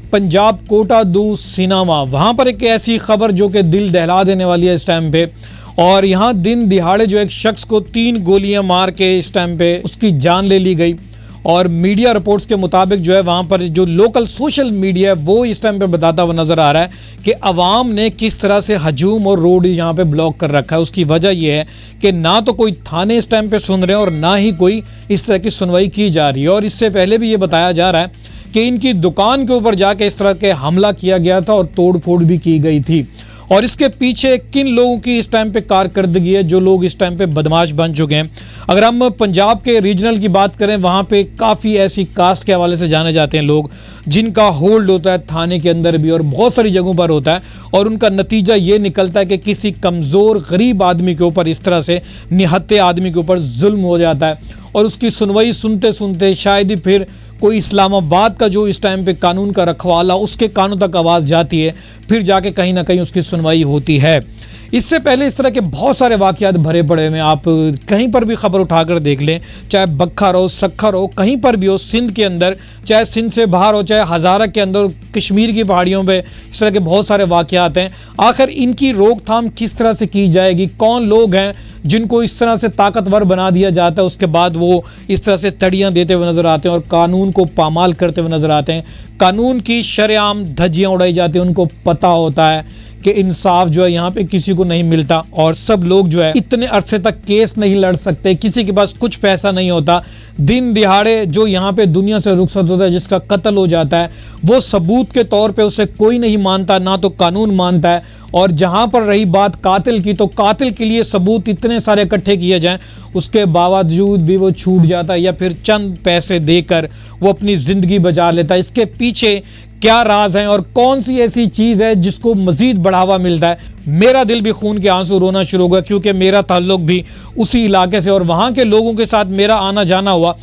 पंजाब कोटा दू सिनेमा, वहाँ पर एक ऐसी खबर जो कि दिल दहला देने वाली है इस टाइम पे। और यहाँ दिन दिहाड़े जो एक शख्स को 3 गोलियां मार के इस टाइम पे उसकी जान ले ली गई। और मीडिया रिपोर्ट्स के मुताबिक जो है वहाँ पर जो लोकल सोशल मीडिया है वो इस टाइम पे बताता हुआ नज़र आ रहा है कि अवाम ने किस तरह से हजूम और रोड यहाँ पे ब्लॉक कर रखा है। उसकी वजह यह है कि ना तो कोई थाने इस टाइम पे सुन रहे हैं और ना ही कोई इस तरह की सुनवाई की जा रही है। और इससे पहले भी ये बताया जा रहा है कि इनकी दुकान के ऊपर जाके इस तरह के हमला किया गया था और तोड़ फोड़ भी की गई थी। और इसके पीछे किन लोगों की इस टाइम पे कारकर्दगी है, जो लोग इस टाइम पे बदमाश बन चुके हैं। अगर हम पंजाब के रीजनल की बात करें, वहाँ पे काफ़ी ऐसी कास्ट के हवाले से जाने जाते हैं लोग जिनका होल्ड होता है थाने के अंदर भी और बहुत सारी जगहों पर होता है। और उनका नतीजा ये निकलता है कि किसी कमज़ोर गरीब आदमी के ऊपर इस तरह से निहत्थे आदमी के ऊपर जुल्म हो जाता है। और उसकी सुनवाई सुनते सुनते शायद ही फिर कोई इस्लामाबाद का जो इस टाइम पे कानून का रखवाला उसके कानों तक आवाज़ जाती है, फिर जाके कहीं ना कहीं उसकी सुनवाई होती है। इससे पहले इस तरह के बहुत सारे वाक़यात भरे पड़े में, आप कहीं पर भी खबर उठाकर देख लें, चाहे बखर हो, सखर हो, कहीं पर भी हो, सिंध के अंदर, चाहे सिंध से बाहर हो, चाहे हज़ारा के अंदर, कश्मीर की पहाड़ियों पे इस तरह के बहुत सारे वाक़यात हैं। आखिर इनकी रोकथाम किस तरह से की जाएगी? कौन लोग हैं जिनको इस तरह से ताकतवर बना दिया जाता है, उसके बाद वो इस तरह से तड़ियाँ देते हुए नज़र आते हैं और कानून को पामाल करते हुए नज़र आते हैं। कानून की शरेआम धज्जियाँ उड़ाई जाती हैं। उनको पता होता है कि इंसाफ जो है यहाँ पे किसी को नहीं मिलता और सब लोग जो है इतने अरसे तक केस नहीं लड़ सकते, किसी के पास कुछ पैसा नहीं होता। दिन दिहाड़े जो यहाँ पे दुनिया से रुखसत होता है, जिसका कत्ल हो जाता है, वो सबूत के तौर पे उसे कोई नहीं मानता, ना तो कानून मानता है। और जहाँ पर रही बात कातिल की, तो कातिल के लिए सबूत इतने सारे इकट्ठे किए जाएं, उसके बावजूद भी वो छूट जाता है या फिर चंद पैसे देकर वो अपनी ज़िंदगी बचा लेता है। इसके पीछे क्या राज हैं और कौन सी ऐसी चीज़ है जिसको मज़ीद बढ़ावा मिलता है? मेरा दिल भी खून के आंसू रोना शुरू हो गया, क्योंकि मेरा ताल्लुक भी उसी इलाके से और वहाँ के लोगों के साथ मेरा आना जाना हुआ।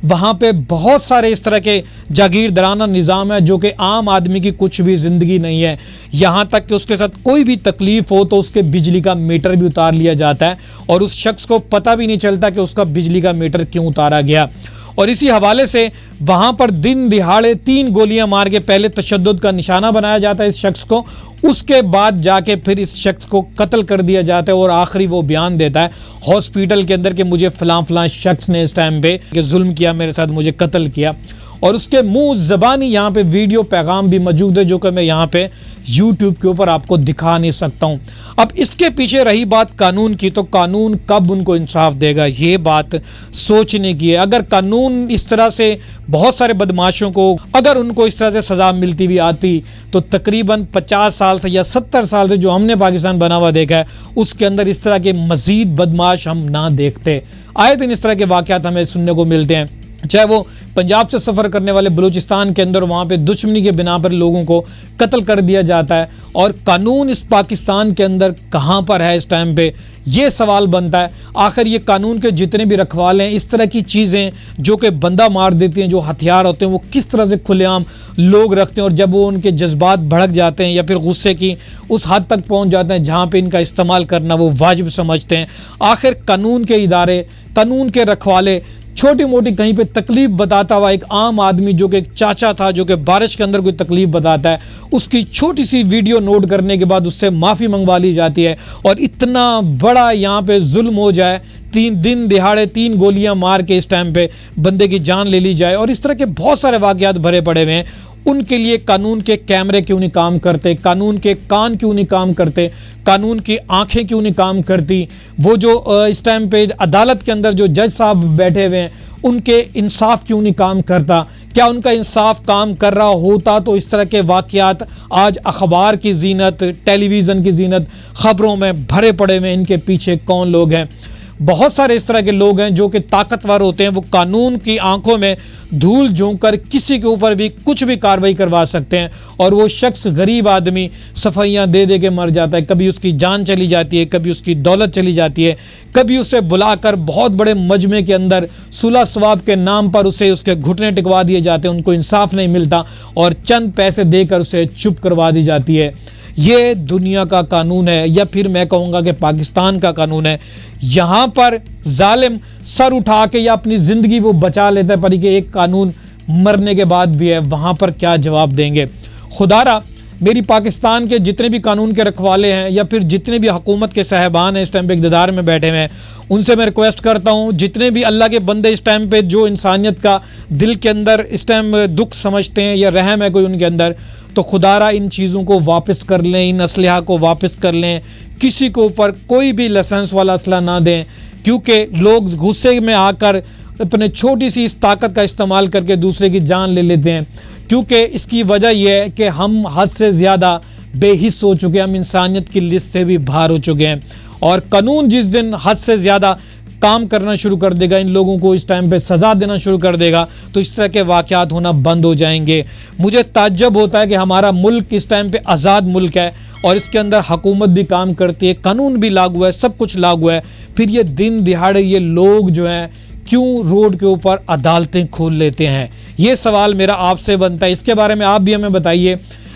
वहाँ पे बहुत सारे इस तरह के जागीरदाराना निज़ाम है जो कि आम आदमी की कुछ भी ज़िंदगी नहीं है। यहाँ तक कि उसके साथ कोई भी तकलीफ़ हो तो उसके बिजली का मीटर भी उतार लिया जाता है और उस शख्स को पता भी नहीं चलता कि उसका बिजली का मीटर क्यों उतारा गया। और इसी हवाले से वहाँ पर दिन दिहाड़े 3 गोलियां मार के पहले तशद्दुद का निशाना बनाया जाता है इस शख्स को, उसके बाद जाके फिर इस शख्स को कत्ल कर दिया जाता है। और आखिरी वो बयान देता है हॉस्पिटल के अंदर कि मुझे फलां शख्स ने इस टाइम पे जुल्म किया, मेरे साथ मुझे कत्ल किया। और उसके मुंह ज़बानी यहाँ पे वीडियो पैगाम भी मौजूद है जो कि मैं यहाँ पे YouTube के ऊपर आपको दिखा नहीं सकता हूँ। अब इसके पीछे रही बात कानून की, तो कानून कब उनको इंसाफ देगा, ये बात सोचने की है। अगर कानून इस तरह से बहुत सारे बदमाशों को अगर उनको इस तरह से सज़ा मिलती भी आती तो तकरीबन 50 साल से या 70 साल से जो हमने पाकिस्तान बना हुआ देखा है उसके अंदर इस तरह के मज़ीद बदमाश हम ना देखते। आए दिन इस तरह के वाक़यात हमें सुनने को मिलते हैं, चाहे वो पंजाब से सफ़र करने वाले बलूचिस्तान के अंदर वहाँ पे दुश्मनी के बिना पर लोगों को कत्ल कर दिया जाता है। और कानून इस पाकिस्तान के अंदर कहाँ पर है इस टाइम पे, ये सवाल बनता है। आखिर ये कानून के जितने भी रखवाले हैं, इस तरह की चीज़ें जो कि बंदा मार देती हैं, जो हथियार होते हैं, वो किस तरह से खुलेआम लोग रखते हैं और जब वो उनके जज्बात भड़क जाते हैं या फिर गुस्से की उस हद तक पहुँच जाते हैं जहाँ पर इनका इस्तेमाल करना वो वाजिब समझते हैं। आखिर कानून के इदारे, कानून के रखवाले छोटी मोटी कहीं पे तकलीफ बताता हुआ एक आम आदमी जो कि एक चाचा था जो कि बारिश के अंदर कोई तकलीफ बताता है, उसकी छोटी सी वीडियो नोट करने के बाद उससे माफ़ी मंगवा ली जाती है और इतना बड़ा यहाँ पे जुल्म हो जाए, 3 दिन दिहाड़े 3 गोलियां मार के इस टाइम पे बंदे की जान ले ली जाए। और इस तरह के बहुत सारे वाक़यात भरे पड़े हुए हैं। उनके लिए कानून के कैमरे क्यों नहीं काम करते, कानून के कान क्यों नहीं काम करते, कानून की आंखें क्यों नहीं काम करती? वो जो इस टाइम पे अदालत के अंदर जो जज साहब बैठे हुए हैं उनके इंसाफ क्यों नहीं काम करता? क्या उनका इंसाफ काम कर रहा होता तो इस तरह के वाक़यात आज अखबार की जीनत, टेलीविज़न की जीनत, ख़बरों में भरे पड़े हुए। इनके पीछे कौन लोग हैं? बहुत सारे इस तरह के लोग हैं जो कि ताकतवर होते हैं, वो कानून की आंखों में धूल झोंक कर किसी के ऊपर भी कुछ भी कार्रवाई करवा सकते हैं और वो शख्स गरीब आदमी सफाइयाँ दे दे के मर जाता है। कभी उसकी जान चली जाती है, कभी उसकी दौलत चली जाती है, कभी उसे बुलाकर बहुत बड़े मजमे के अंदर सुलह सवाब के नाम पर उसे उसके घुटने टिकवा दिए जाते हैं, उनको इंसाफ नहीं मिलता और चंद पैसे देकर उसे चुप करवा दी जाती है। ये दुनिया का कानून है या फिर मैं कहूँगा कि पाकिस्तान का कानून है। यहाँ पर जालिम सर उठा के या अपनी ज़िंदगी वो बचा लेता है, पर कि एक कानून मरने के बाद भी है, वहाँ पर क्या जवाब देंगे? خدارہ میری پاکستان کے جتنے بھی قانون کے رکھوالے ہیں یا پھر جتنے بھی حکومت کے صاحبان ہیں اس ٹائم پہ اقتدار میں بیٹھے ہوئے ہیں، ان سے میں ریکویسٹ کرتا ہوں، جتنے بھی اللہ کے بندے اس ٹائم پہ جو انسانیت کا دل کے اندر اس ٹائم دکھ سمجھتے ہیں یا رحم ہے کوئی ان کے اندر، تو خدارہ ان چیزوں کو واپس کر لیں، ان اسلحہ کو واپس کر لیں، کسی کو اوپر کوئی بھی لائسنس والا اسلحہ نہ دیں، کیونکہ لوگ غصے میں آ کر اپنے چھوٹی سی اس طاقت کا استعمال کر کے دوسرے کی جان لے لیتے ہیں، کیونکہ اس کی وجہ یہ ہے کہ ہم حد سے زیادہ بے حس ہو چکے ہیں، ہم انسانیت کی لسٹ سے بھی باہر ہو چکے ہیں، اور قانون جس دن حد سے زیادہ کام کرنا شروع کر دے گا، ان لوگوں کو اس ٹائم پہ سزا دینا شروع کر دے گا، تو اس طرح کے واقعات ہونا بند ہو جائیں گے۔ مجھے تعجب ہوتا ہے کہ ہمارا ملک اس ٹائم پہ آزاد ملک ہے اور اس کے اندر حکومت بھی کام کرتی ہے، قانون بھی لاگو ہے، سب کچھ لاگو ہے، پھر یہ دن دہاڑے یہ لوگ جو ہیں کیوں روڈ کے اوپر عدالتیں کھول لیتے ہیں؟ یہ سوال میرا آپ سے بنتا ہے، اس کے بارے میں آپ بھی ہمیں بتائیے۔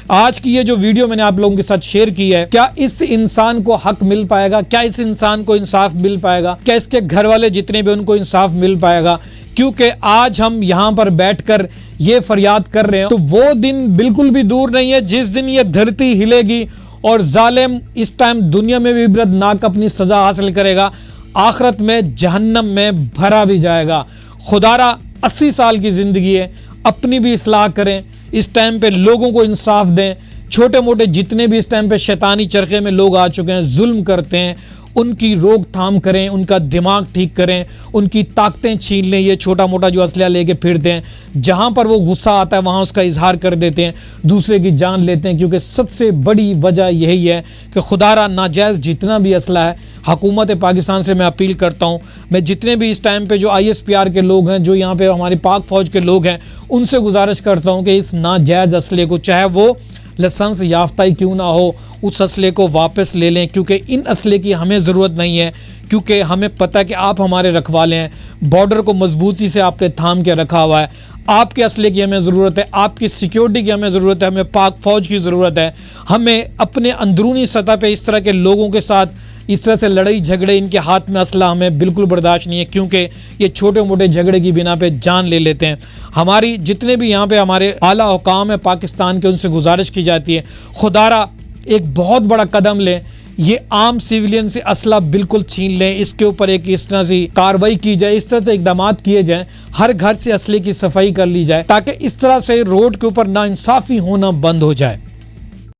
آج کی یہ جو ویڈیو میں نے آپ لوگوں کے ساتھ شیئر کی ہے، کیا اس انسان کو حق مل پائے گا؟ کیا اس انسان کو انصاف مل پائے گا؟ کیا اس کے گھر والے جتنے بھی ان کو انصاف مل پائے گا؟ کیونکہ آج ہم یہاں پر بیٹھ کر یہ فریاد کر رہے ہیں تو وہ دن بالکل بھی دور نہیں ہے جس دن یہ دھرتی ہلے گی اور ظالم اس ٹائم دنیا میں بھی عبرتناک اپنی سزا حاصل کرے گا، آخرت میں جہنم میں بھرا بھی جائے گا۔ خدارہ 80 سال کی زندگی ہے، اپنی بھی اصلاح کریں، اس ٹائم پہ لوگوں کو انصاف دیں، چھوٹے موٹے جتنے بھی اس ٹائم پہ شیطانی چرخے میں لوگ آ چکے ہیں، ظلم کرتے ہیں، ان کی روک تھام کریں، ان کا دماغ ٹھیک کریں، ان کی طاقتیں چھین لیں، یہ چھوٹا موٹا جو اسلحہ لے کے پھرتے ہیں، جہاں پر وہ غصہ آتا ہے وہاں اس کا اظہار کر دیتے ہیں، دوسرے کی جان لیتے ہیں، کیونکہ سب سے بڑی وجہ یہی ہے کہ خدارہ ناجائز جتنا بھی اسلحہ ہے، حکومت پاکستان سے میں اپیل کرتا ہوں، میں جتنے بھی اس ٹائم پہ جو ISPR کے لوگ ہیں، جو یہاں پہ ہماری پاک فوج کے لوگ ہیں، ان سے گزارش کرتا ہوں کہ اس ناجائز اسلحے کو، چاہے وہ لائسنس یافتہ ہی کیوں نہ ہو، اس اسلحے کو واپس لے لیں، کیونکہ ان اسلحے کی ہمیں ضرورت نہیں ہے، کیونکہ ہمیں پتہ ہے کہ آپ ہمارے رکھوالے ہیں، بارڈر کو مضبوطی سے آپ نے تھام کے رکھا ہوا ہے، آپ کے اسلحے کی ہمیں ضرورت ہے، آپ کی سیکیورٹی کی ہمیں ضرورت ہے، ہمیں پاک فوج کی ضرورت ہے، ہمیں اپنے اندرونی سطح پہ اس طرح کے لوگوں کے ساتھ اس طرح سے لڑائی جھگڑے، ان کے ہاتھ میں اسلحہ ہمیں بالکل برداشت نہیں ہے، کیونکہ یہ چھوٹے موٹے جھگڑے کی بنا پہ جان لے لیتے ہیں۔ ہماری جتنے بھی یہاں پہ ہمارے اعلیٰ حکام ہیں پاکستان کے، ان سے گزارش کی جاتی ہے، خدارہ ایک بہت بڑا قدم لیں، یہ عام سیولین سے اسلحہ بالکل چھین لیں، اس کے اوپر ایک اس طرح سے کارروائی کی جائے، اس طرح سے اقدامات کیے جائیں، ہر گھر سے اسلحے کی صفائی کر لی جائے، تاکہ اس طرح سے روڈ کے اوپر ناانصافی ہونا بند ہو جائے۔